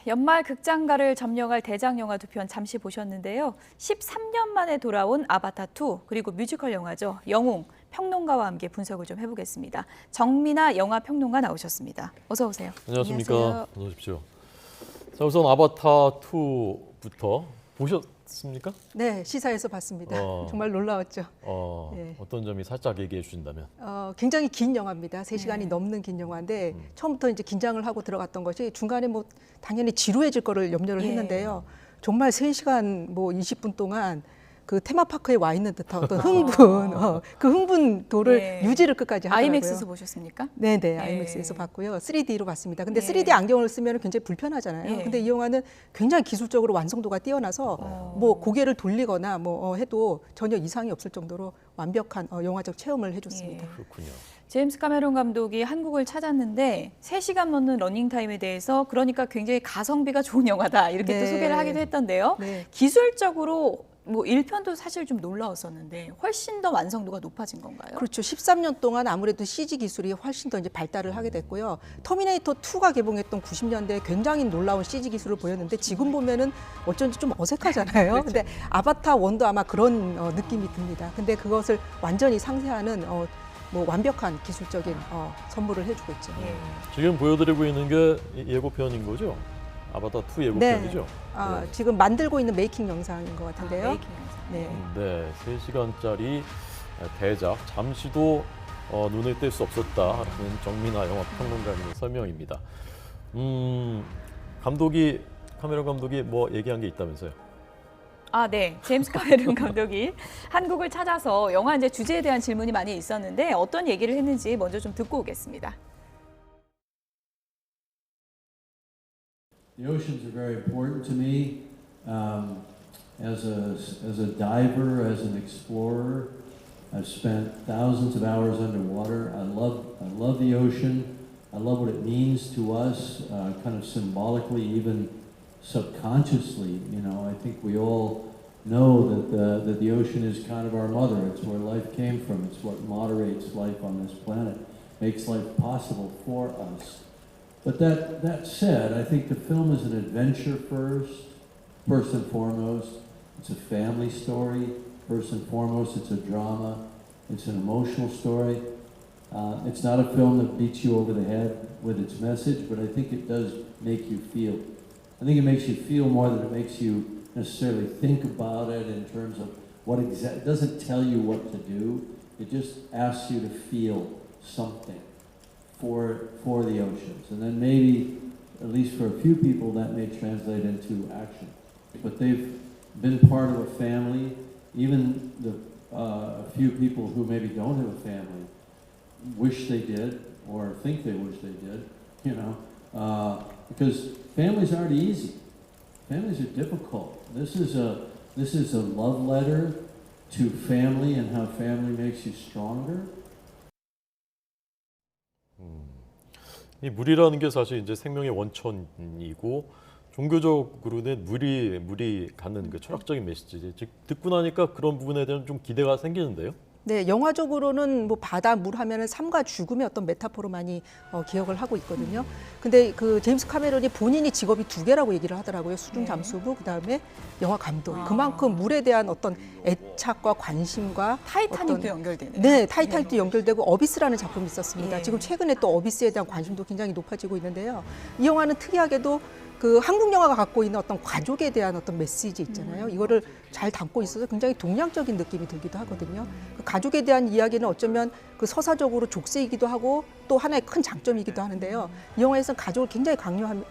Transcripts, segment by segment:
연말 극장가를 점령할 대작 영화 두 편 잠시 보셨는데요. 13년 만에 돌아온 아바타 2 그리고 뮤지컬 영화죠. 영웅 평론가와 함께 분석을 좀 해보겠습니다. 정민아 영화 평론가 나오셨습니다. 어서 오세요. 안녕하십니까. 안녕하세요. 어서 오십시오. 자, 우선 아바타 2부터 보셨습니까? 네, 시사에서 봤습니다. 정말 놀라웠죠. 네. 어떤 점이 살짝 얘기해 주신다면? 굉장히 긴 영화입니다. 3시간이 넘는 긴 영화인데 처음부터 이제 긴장을 하고 들어갔던 것이 중간에 뭐 당연히 지루해질 거를 염려를 했는데요. 정말 3시간 뭐 20분 동안 그 테마파크에 와 있는 듯한 어떤 흥분, 그 흥분도를 유지를 끝까지 하더라고요. 아이맥스에서 보셨습니까? 네네, 아이맥스에서 봤고요. 3D로 봤습니다. 근데 3D 안경을 쓰면 굉장히 불편하잖아요. 근데 이 영화는 굉장히 기술적으로 완성도가 뛰어나서 뭐 고개를 돌리거나 뭐 해도 전혀 이상이 없을 정도로 완벽한 영화적 체험을 해줬습니다. 그렇군요. 제임스 카메론 감독이 한국을 찾았는데 3시간 넘는 러닝타임에 대해서 그러니까 굉장히 가성비가 좋은 영화다 이렇게 또 소개를 하기도 했던데요. 기술적으로 뭐 1편도 사실 좀 놀라웠었는데 훨씬 더 완성도가 높아진 건가요? 그렇죠. 13년 동안 아무래도 CG 기술이 훨씬 더 이제 발달을 하게 됐고요. 터미네이터 2가 개봉했던 90년대에 굉장히 놀라운 CG 기술을 보였는데 지금 보면은 어쩐지 좀 어색하잖아요. 그렇죠. 근데 아바타 1도 아마 그런 느낌이 듭니다. 근데 그것을 완전히 상쇄하는 뭐 완벽한 기술적인 선물을 해주고 있죠. 지금 보여드리고 있는 게 예고편인 거죠? 아바타 2 예고편이죠? 네. 지금 만들고 있는 메이킹 영상인 것 같은데요. 메이킹 영상. 네. 3시간짜리 대작 잠시도 눈을 뗄 수 없었다라는 정민아 영화 평론가님의 설명입니다. 카메론 감독이 뭐 얘기한 게 있다면서요? 네. 제임스 카메론 감독이 한국을 찾아서 영화 이제 주제에 대한 질문이 많이 있었는데 어떤 얘기를 했는지 먼저 좀 듣고 오겠습니다. The oceans are very important to me as a diver, as an explorer. I've spent thousands of hours underwater. I love the ocean. I love what it means to us, kind of symbolically, even subconsciously. You know, I think we all know that the ocean is kind of our mother. It's where life came from. It's what moderates life on this planet, makes life possible for us. But that said, I think the film is an adventure first and foremost. It's a family story, first and foremost. It's a drama. It's an emotional story. It's not a film that beats you over the head with its message, but I think it does make you feel. I think it makes you feel more than it makes you necessarily think about it in terms of it doesn't tell you what to do. It just asks you to feel something for the oceans. And then maybe, at least for a few people, that may translate into action. But they've been part of a family. Even a few people who maybe don't have a family wish they did, or think they wish they did, you know, because families aren't easy. Families are difficult. This is a love letter to family and how family makes you stronger. 이 물이라는 게 사실 이제 생명의 원천이고 종교적으로는 물이 갖는 그 철학적인 메시지. 즉 듣고 나니까 그런 부분에 대한 좀 기대가 생기는데요. 네, 영화적으로는 뭐 바다, 물 하면은 삶과 죽음의 어떤 메타포로 많이 기억을 하고 있거든요. 근데 그 제임스 카메론이 본인이 직업이 2개라고 얘기를 하더라고요. 수중 잠수부, 그다음에 영화 감독. 그만큼 물에 대한 어떤 애착과 관심과 타이타닉도 연결되네요. 네, 타이타닉도 연결되고 어비스라는 작품이 있었습니다. 지금 최근에 또 어비스에 대한 관심도 굉장히 높아지고 있는데요. 이 영화는 특이하게도 그 한국 영화가 갖고 있는 어떤 가족에 대한 어떤 메시지 있잖아요. 이거를 잘 담고 있어서 굉장히 동양적인 느낌이 들기도 하거든요. 그 가족에 대한 이야기는 어쩌면 그 서사적으로 족쇄이기도 하고 또 하나의 큰 장점이기도 하는데요. 이 영화에서는 가족을 굉장히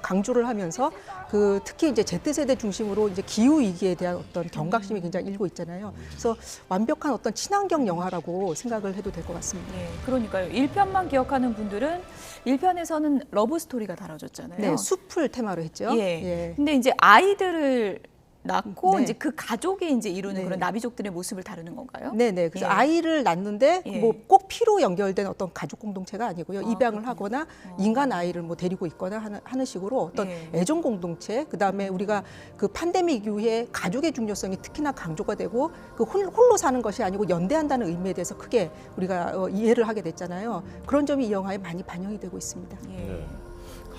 강조를 하면서 그 특히 이제 Z세대 중심으로 이제 기후 위기에 대한 어떤 경각심이 굉장히 일고 있잖아요. 그래서 완벽한 어떤 친환경 영화라고 생각을 해도 될 것 같습니다. 네, 그러니까요. 1편만 기억하는 분들은 1편에서는 러브 스토리가 다뤄졌잖아요. 네, 숲을 테마로 했죠. 예. 근데 이제 아이들을 낳고 네. 이제 그 가족이 이제 이루는 네. 그런 나비족들의 모습을 다루는 건가요? 네네. 그래서 예. 아이를 낳는데 예. 뭐 꼭 피로 연결된 어떤 가족 공동체가 아니고요. 입양을 하거나 인간 아이를 뭐 데리고 있거나 하는 식으로 어떤 예. 애정 공동체. 그다음에 우리가 그 팬데믹 이후에 가족의 중요성이 특히나 강조가 되고 그 홀로 사는 것이 아니고 연대한다는 의미에 대해서 크게 우리가 이해를 하게 됐잖아요. 그런 점이 이 영화에 많이 반영이 되고 있습니다. 예. 네.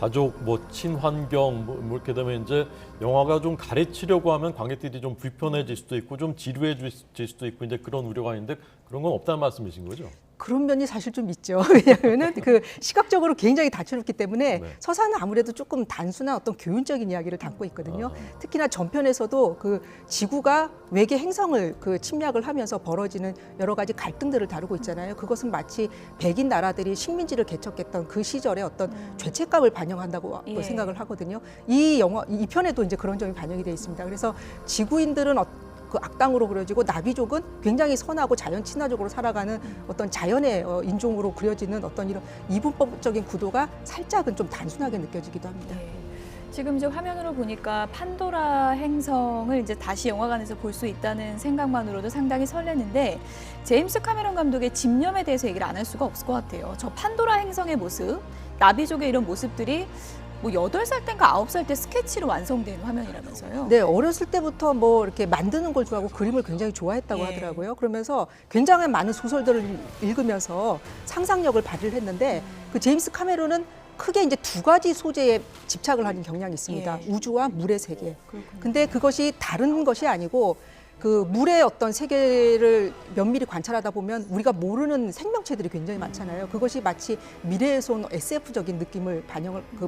가족, 뭐 친환경 뭐 이렇게 되면 이제 영화가 좀 가르치려고 하면 관객들이 좀 불편해질 수도 있고 좀 지루해질 수도 있고 이제 그런 우려가 있는데 그런 건 없다는 말씀이신 거죠? 그런 면이 사실 좀 있죠. 왜냐하면은 그 시각적으로 굉장히 다채롭기 때문에 네. 서사는 아무래도 조금 단순한 어떤 교훈적인 이야기를 담고 있거든요. 특히나 전편에서도 그 지구가 외계 행성을 그 침략을 하면서 벌어지는 여러 가지 갈등들을 다루고 있잖아요. 그것은 마치 백인 나라들이 식민지를 개척했던 그 시절의 어떤 죄책감을 반영한다고 예. 생각을 하거든요. 이 편에도 이제 그런 점이 반영이 되어 있습니다. 그래서 지구인들은 그 악당으로 그려지고 나비족은 굉장히 선하고 자연 친화적으로 살아가는 어떤 자연의 인종으로 그려지는 어떤 이런 이분법적인 구도가 살짝은 좀 단순하게 느껴지기도 합니다. 네. 지금 이제 화면으로 보니까 판도라 행성을 이제 다시 영화관에서 볼 수 있다는 생각만으로도 상당히 설레는데 제임스 카메론 감독의 집념에 대해서 얘기를 안 할 수가 없을 것 같아요. 저 판도라 행성의 모습, 나비족의 이런 모습들이 뭐 8살 때인가 9살 때 스케치로 완성된 화면이라면서요. 네, 어렸을 때부터 뭐 이렇게 만드는 걸 좋아하고 그림을 굉장히 좋아했다고 예. 하더라고요. 그러면서 굉장히 많은 소설들을 읽으면서 상상력을 발휘를 했는데 그 제임스 카메론은 크게 이제 두 가지 소재에 집착을 하는 경향이 있습니다. 예. 우주와 물의 세계. 그렇군요. 근데 그것이 다른 것이 아니고 그 물의 어떤 세계를 면밀히 관찰하다 보면 우리가 모르는 생명체들이 굉장히 많잖아요. 그것이 마치 미래에서 온 SF적인 느낌을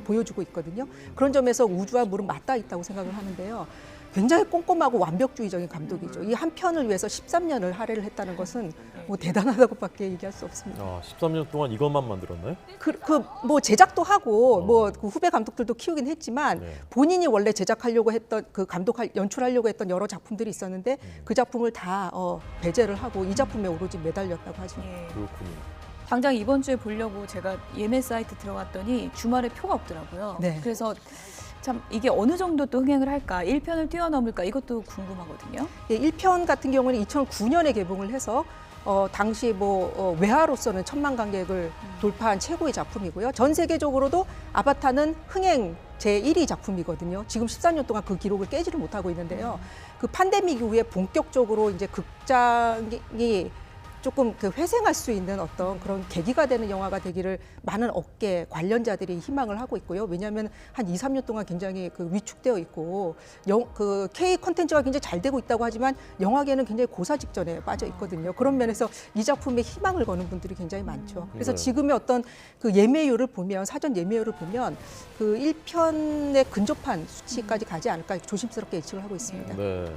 보여주고 있거든요. 그런 점에서 우주와 물은 맞닿아 있다고 생각을 하는데요. 굉장히 꼼꼼하고 완벽주의적인 감독이죠. 이 한 편을 위해서 13년을 할애를 했다는 것은 뭐 대단하다고밖에 얘기할 수 없습니다. 13년 동안 이것만 만들었나요? 뭐 제작도 하고 뭐 그 후배 감독들도 키우긴 했지만 네. 본인이 원래 제작하려고 했던 그 연출하려고 했던 여러 작품들이 있었는데 그 작품을 다 배제를 하고 이 작품에 오로지 매달렸다고 하죠. 예. 그렇군요. 당장 이번 주에 보려고 제가 예매 사이트 들어갔더니 주말에 표가 없더라고요. 네. 그래서 참 이게 어느 정도 또 흥행을 할까, 1편을 뛰어넘을까 이것도 궁금하거든요. 예, 1편 같은 경우는 2009년에 개봉을 해서 당시 외화로서는 1,000만 관객을 돌파한 최고의 작품이고요. 전 세계적으로도 아바타는 흥행 제1위 작품이거든요. 지금 14년 동안 그 기록을 깨지를 못하고 있는데요. 그 팬데믹 이후에 본격적으로 이제 극장이 조금 그 회생할 수 있는 어떤 그런 계기가 되는 영화가 되기를 많은 업계 관련자들이 희망을 하고 있고요. 왜냐하면 한 2, 3년 동안 굉장히 그 위축되어 있고 그 K 콘텐츠가 굉장히 잘 되고 있다고 하지만 영화계는 굉장히 고사 직전에 빠져 있거든요. 그런 면에서 이 작품에 희망을 거는 분들이 굉장히 많죠. 그래서 네. 지금의 어떤 그 예매율을 보면 사전 예매율을 보면 그 1편에 근접한 수치까지 가지 않을까 조심스럽게 예측을 하고 있습니다. 네.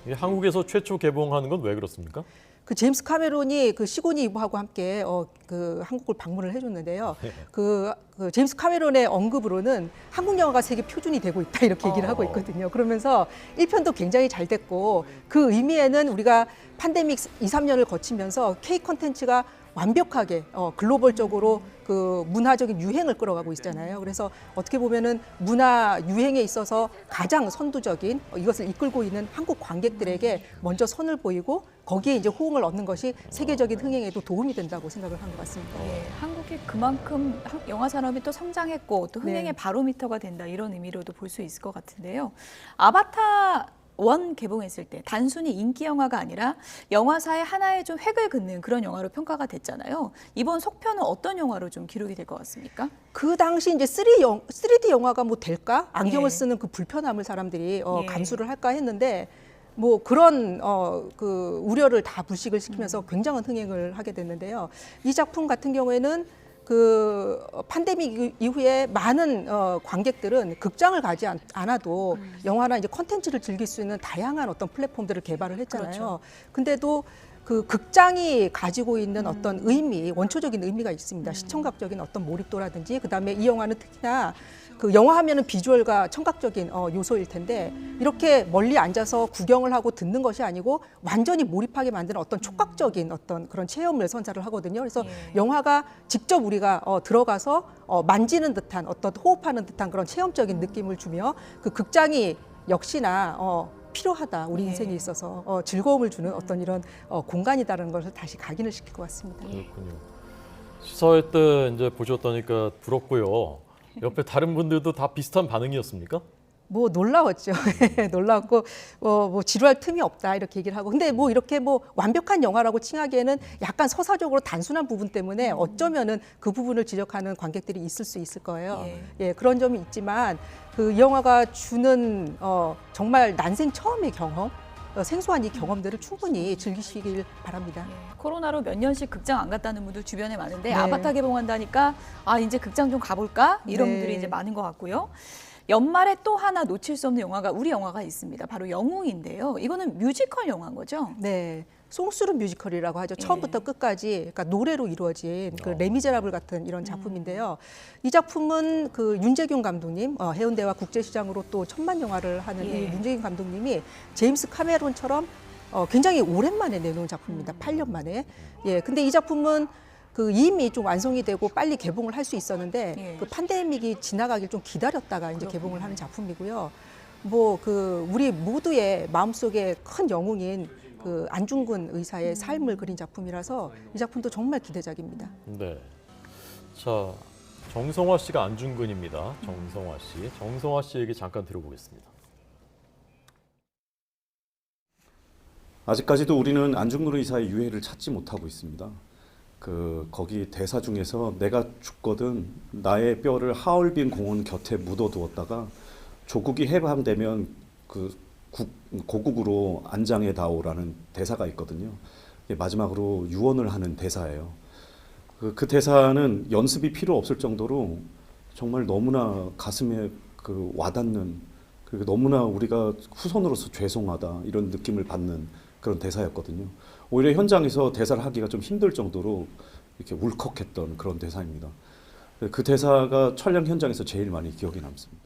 이게 한국에서 최초 개봉하는 건 왜 그렇습니까? 그 제임스 카메론이 그 시고니 이브하고 함께 그 한국을 방문을 해줬는데요. 그 제임스 카메론의 언급으로는 한국 영화가 세계 표준이 되고 있다 이렇게 얘기를 하고 있거든요. 그러면서 1편도 굉장히 잘 됐고 그 의미에는 우리가 팬데믹 2, 3년을 거치면서 K 콘텐츠가 완벽하게 글로벌적으로 그 문화적인 유행을 끌어가고 있잖아요. 그래서 어떻게 보면은 문화 유행에 있어서 가장 선두적인 이것을 이끌고 있는 한국 관객들에게 먼저 선을 보이고 거기에 이제 호응을 얻는 것이 세계적인 흥행에도 도움이 된다고 생각을 한 것 같습니다. 예, 한국이 그만큼 영화 산업이 또 성장했고 또 흥행의 네. 바로미터가 된다 이런 의미로도 볼 수 있을 것 같은데요. 아바타 1 개봉했을 때 단순히 인기 영화가 아니라 영화사의 하나의 좀 획을 긋는 그런 영화로 평가가 됐잖아요. 이번 속편은 어떤 영화로 좀 기록이 될 것 같습니까? 그 당시 이제 3D 영화가 뭐 될까? 안경을 예. 쓰는 그 불편함을 사람들이 예. 감수를 할까 했는데 뭐 그런 그 우려를 다 불식을 시키면서 굉장한 흥행을 하게 됐는데요. 이 작품 같은 경우에는 그 팬데믹 이후에 많은 관객들은 극장을 가지 않아도 영화나 이제 콘텐츠를 즐길 수 있는 다양한 어떤 플랫폼들을 개발을 했잖아요. 그렇죠. 근데도 그 극장이 가지고 있는 어떤 의미, 원초적인 의미가 있습니다. 시청각적인 어떤 몰입도라든지 그다음에 이 영화는 특히나 그 영화 하면은 비주얼과 청각적인 요소일 텐데 이렇게 멀리 앉아서 구경을 하고 듣는 것이 아니고 완전히 몰입하게 만드는 어떤 촉각적인 어떤 그런 체험을 선사를 하거든요. 그래서 예. 영화가 직접 우리가 들어가서 만지는 듯한 어떤 호흡하는 듯한 그런 체험적인 느낌을 주며 그 극장이 역시나 필요하다. 우리 예. 인생에 있어서 즐거움을 주는 어떤 이런 공간이다라는 것을 다시 각인을 시킬 것 같습니다. 그렇군요. 시사회 때 이제 보셨다니까 부럽고요. 옆에 다른 분들도 다 비슷한 반응이었습니까? 뭐 놀라웠죠. 놀라웠고 뭐 지루할 틈이 없다 이렇게 얘기를 하고 근데 뭐 이렇게 뭐 완벽한 영화라고 칭하기에는 약간 서사적으로 단순한 부분 때문에 어쩌면은 그 부분을 지적하는 관객들이 있을 수 있을 거예요. 예, 그런 점이 있지만 그 이 영화가 주는 정말 난생 처음의 경험 생소한 이 경험들을 충분히 즐기시길 바랍니다. 코로나로 몇 년씩 극장 안 갔다는 분들 주변에 많은데 네. 아바타 개봉한다니까 아 이제 극장 좀 가볼까 이런 네. 분들이 이제 많은 것 같고요. 연말에 또 하나 놓칠 수 없는 영화가 우리 영화가 있습니다. 바로 영웅인데요. 이거는 뮤지컬 영화인 거죠? 네. 송수르 뮤지컬이라고 하죠. 처음부터 끝까지 그러니까 노래로 이루어진 그 레미제라블 같은 이런 작품인데요. 이 작품은 그 윤재균 감독님 해운대와 국제시장으로 또 천만 영화를 하는 이 윤재균 감독님이 제임스 카메론처럼 굉장히 오랜만에 내놓은 작품입니다. 8년 만에. 예. 근데 이 작품은 그 이미 좀 완성이 되고 빨리 개봉을 할 수 있었는데 그 팬데믹이 지나가길 좀 기다렸다가 이제 개봉을 하는 작품이고요. 뭐 그 우리 모두의 마음속에 큰 영웅인 그 안중근 의사의 삶을 그린 작품이라서 이 작품도 정말 기대작입니다. 네. 자, 정성화 씨가 안중근입니다. 정성화 씨. 정성화 씨 얘기 잠깐 들어보겠습니다. 아직까지도 우리는 안중근 의사의 유해를 찾지 못하고 있습니다. 거기 대사 중에서 내가 죽거든 나의 뼈를 하얼빈 공원 곁에 묻어두었다가 조국이 해방되면 고국으로 안장해 다오라는 대사가 있거든요. 마지막으로 유언을 하는 대사예요. 그 대사는 연습이 필요 없을 정도로 정말 너무나 가슴에 와닿는 그리고 너무나 우리가 후손으로서 죄송하다 이런 느낌을 받는 그런 대사였거든요. 오히려 현장에서 대사를 하기가 좀 힘들 정도로 이렇게 울컥했던 그런 대사입니다. 그 대사가 촬영 현장에서 제일 많이 기억에 남습니다.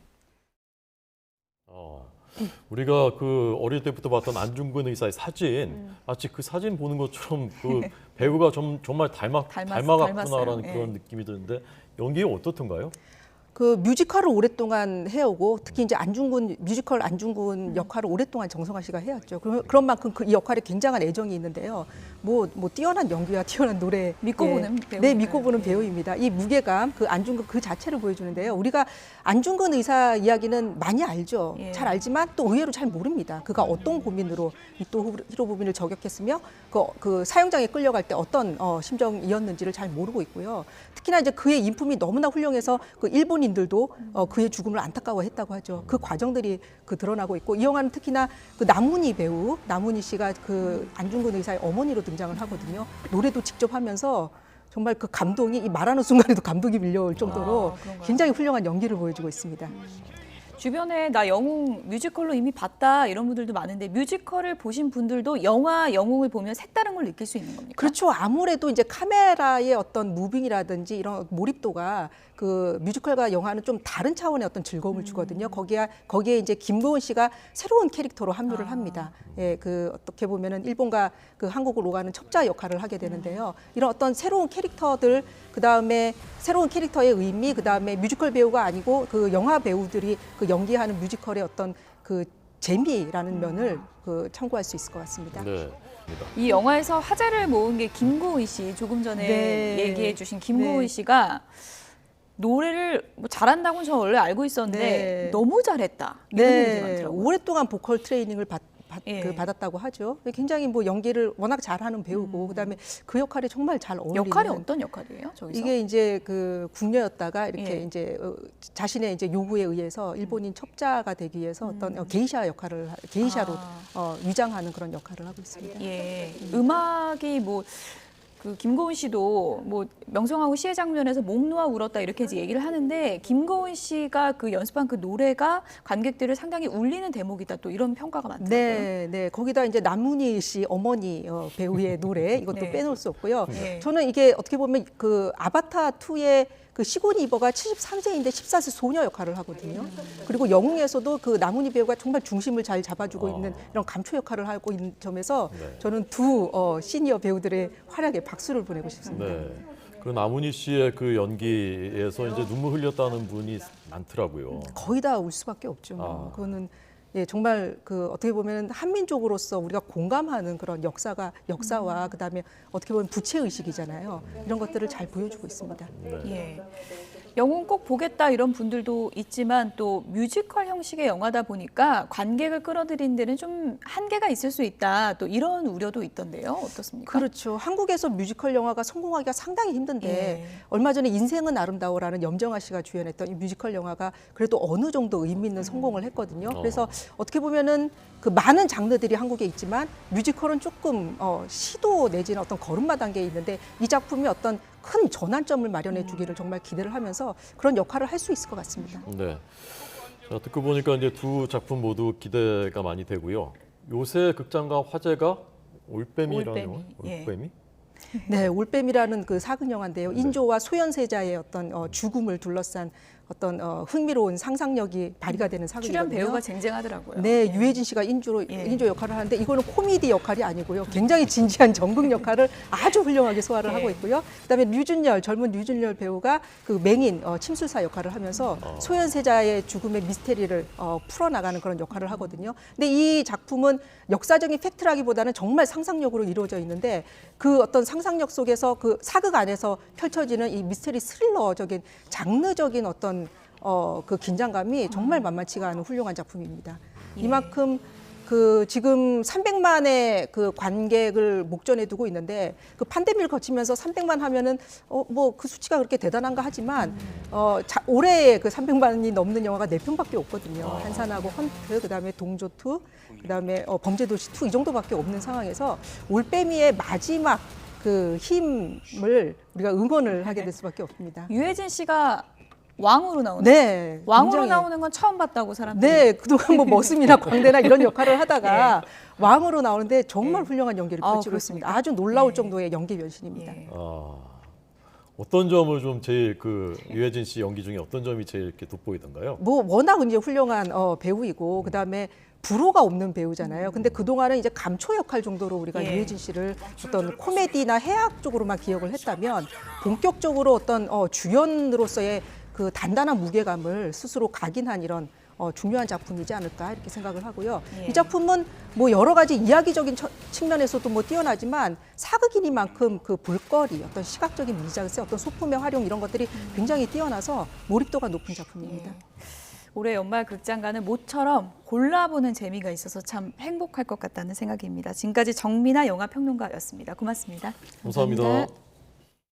우리가 그 어릴 때부터 봤던 안중근 의사의 사진, 마치 그 사진 보는 것처럼 그 배우가 정말 닮아갔구나라는 그런 느낌이 드는데 연기가 어떻던가요? 그 뮤지컬을 오랫동안 해오고 특히 이제 뮤지컬 안중근 역할을 오랫동안 정성화 씨가 해왔죠. 그런 만큼 이 역할에 굉장한 애정이 있는데요. 뭐 뛰어난 연기와 뛰어난 노래 믿고 보는 배우. 네, 믿고 보는 배우입니다. 이 무게감, 그 안중근 그 자체를 보여주는데요. 우리가 안중근 의사 이야기는 많이 알죠. 잘 알지만 또 의외로 잘 모릅니다. 그가 어떤 고민으로 이 또 히로부미를 저격했으며 그 사형장에 끌려갈 때 어떤 심정이었는지를 잘 모르고 있고요. 특히나 이제 그의 인품이 너무나 훌륭해서 그 일본인들도 그의 죽음을 안타까워했다고 하죠. 그 과정들이 드러나고 있고 이 영화는 특히나 그 남훈이 배우, 남훈이 씨가 그 안중근 의사의 어머니로 등장을 하거든요. 노래도 직접 하면서 정말 그 감동이 이 말하는 순간에도 감동이 밀려올 정도로 굉장히 훌륭한 연기를 보여주고 있습니다. 주변에 나 영웅 뮤지컬로 이미 봤다 이런 분들도 많은데 뮤지컬을 보신 분들도 영화 영웅을 보면 색다른 걸 느낄 수 있는 겁니까? 그렇죠. 아무래도 이제 카메라의 어떤 무빙이라든지 이런 몰입도가 그 뮤지컬과 영화는 좀 다른 차원의 어떤 즐거움을 주거든요. 거기에 이제 김고은 씨가 새로운 캐릭터로 합류를 합니다. 예, 그 어떻게 보면은 일본과 그 한국을 오가는 첩자 역할을 하게 되는데요. 이런 어떤 새로운 캐릭터들, 그 다음에 새로운 캐릭터의 의미, 그 다음에 뮤지컬 배우가 아니고 그 영화 배우들이 그 연기하는 뮤지컬의 어떤 그 재미라는 면을 참고할 수 있을 것 같습니다. 네. 이 영화에서 화제를 모은 게 김고은 씨, 조금 전에 얘기해 주신 김고은 씨가 노래를 뭐 잘한다고는 저 원래 알고 있었는데 너무 잘했다. 이런 얘기 많더라고요. 오랫동안 보컬 트레이닝을 받았다고 하죠. 굉장히 뭐 연기를 워낙 잘하는 배우고 그다음에 그 역할이 정말 잘 어울리는. 역할이 어떤 역할이에요? 저기서? 이게 이제 그 궁녀였다가 이렇게 이제 자신의 이제 요구에 의해서 일본인 첩자가 되기 위해서 어떤 게이샤 역할을 게이샤로 위장하는 그런 역할을 하고 있습니다. 예. 음악이 뭐 그 김고은 씨도 뭐 명성황후 시해 장면에서 목 놓아 울었다 이렇게 이제 얘기를 하는데 김고은 씨가 그 연습한 그 노래가 관객들을 상당히 울리는 대목이다 또 이런 평가가 많더라고요. 네. 거기다 이제 남문희 씨 어머니 배우의 노래 이것도 빼놓을 수 없고요. 네. 저는 이게 어떻게 보면 그 아바타 2의 그 시고니 이버가 73세인데 14세 소녀 역할을 하거든요. 그리고 영웅에서도 그 남훈이 배우가 정말 중심을 잘 잡아주고 있는 이런 감초 역할을 하고 있는 점에서 저는 두 시니어 배우들의 활약에 박수를 보내고 싶습니다. 네. 그 남훈희 씨의 그 연기에서 이제 눈물 흘렸다는 분이 많더라고요. 거의 다 울 수밖에 없죠. 그거는 정말 그 어떻게 보면 한민족으로서 우리가 공감하는 그런 역사와 그다음에 어떻게 보면 부채 의식이잖아요. 이런 것들을 잘 보여주고 있습니다. 예. 영웅 꼭 보겠다 이런 분들도 있지만 또 뮤지컬 형식의 영화다 보니까 관객을 끌어들이는 데는 좀 한계가 있을 수 있다. 또 이런 우려도 있던데요. 어떻습니까? 그렇죠. 한국에서 뮤지컬 영화가 성공하기가 상당히 힘든데 예. 얼마 전에 인생은 아름다워라는 염정아 씨가 주연했던 이 뮤지컬 영화가 그래도 어느 정도 의미 있는 성공을 했거든요. 그래서 어떻게 보면은 그 많은 장르들이 한국에 있지만 뮤지컬은 조금 시도 내지는 어떤 걸음마 단계에 있는데 이 작품이 어떤 큰 전환점을 마련해 주기를 정말 기대를 하면서 그런 역할을 할 수 있을 것 같습니다. 네. 자, 듣고 보니까 이제 두 작품 모두 기대가 많이 되고요. 요새 극장가 화제가 올빼미라는 영화? 예. 올빼미? 네, 올빼미라는 그 사극 영화인데요. 인조와 소현세자의 어떤 죽음을 둘러싼 어떤 흥미로운 상상력이 발휘가 되는 사극이거든요. 출연 배우가 쟁쟁하더라고요. 네, 예. 유해진 씨가 예. 인조 역할을 하는데 이거는 코미디 역할이 아니고요. 굉장히 진지한 정극 역할을 아주 훌륭하게 소화를 예. 하고 있고요. 그다음에 젊은 류준열 배우가 그 맹인 침술사 역할을 하면서 소현세자의 죽음의 미스테리를 풀어나가는 그런 역할을 하거든요. 근데 이 작품은 역사적인 팩트라기보다는 정말 상상력으로 이루어져 있는데 그 어떤 상상력 속에서 그 사극 안에서 펼쳐지는 이 미스테리 스릴러적인 장르적인 어떤 그 긴장감이 정말 만만치가 않은 훌륭한 작품입니다. 예. 이만큼 그 지금 300만의 그 관객을 목전에 두고 있는데 그 팬데믹을 거치면서 300만 하면은 뭐 그 수치가 그렇게 대단한가 하지만 올해 그 300만이 넘는 영화가 4편밖에 없거든요. 한산하고 헌트, 그다음에 동조 2, 그다음에 범죄도시 2 이 정도밖에 없는 상황에서 올빼미의 마지막 그 힘을 우리가 응원을 하게 될 수밖에 없습니다. 유해진 씨가 왕으로 나오는 네, 왕으로 굉장히- 나오는 건 처음 봤다고 사람들이. 네, 그동안 뭐 머슴이나 광대나 이런 역할을 하다가 왕으로 나오는데 정말 예. 훌륭한 연기를 아, 펼치고 그렇습니까? 있습니다. 아주 놀라울 예. 정도의 연기 변신입니다. 예. 어떤 점을 좀 제일 그 유해진 씨 연기 중에 어떤 점이 제일 이렇게 돋보이던가요? 뭐 워낙 이제 훌륭한 배우이고 그다음에 불호가 없는 배우잖아요. 근데 그동안은 이제 감초 역할 정도로 우리가 예. 유해진 씨를 어떤 코미디나 해악 쪽으로만 기억을 했다면 본격적으로 어떤 주연으로서의 그 단단한 무게감을 스스로 각인한 이런 중요한 작품이지 않을까 이렇게 생각을 하고요. 예. 이 작품은 뭐 여러 가지 이야기적인 측면에서도 뭐 뛰어나지만 사극이니만큼 그 볼거리, 어떤 시각적인 미장센, 어떤 소품의 활용 이런 것들이 굉장히 뛰어나서 몰입도가 높은 작품입니다. 올해 연말 극장가는 모처럼 골라보는 재미가 있어서 참 행복할 것 같다는 생각입니다. 지금까지 정민아 영화평론가였습니다. 고맙습니다. 감사합니다. 감사합니다.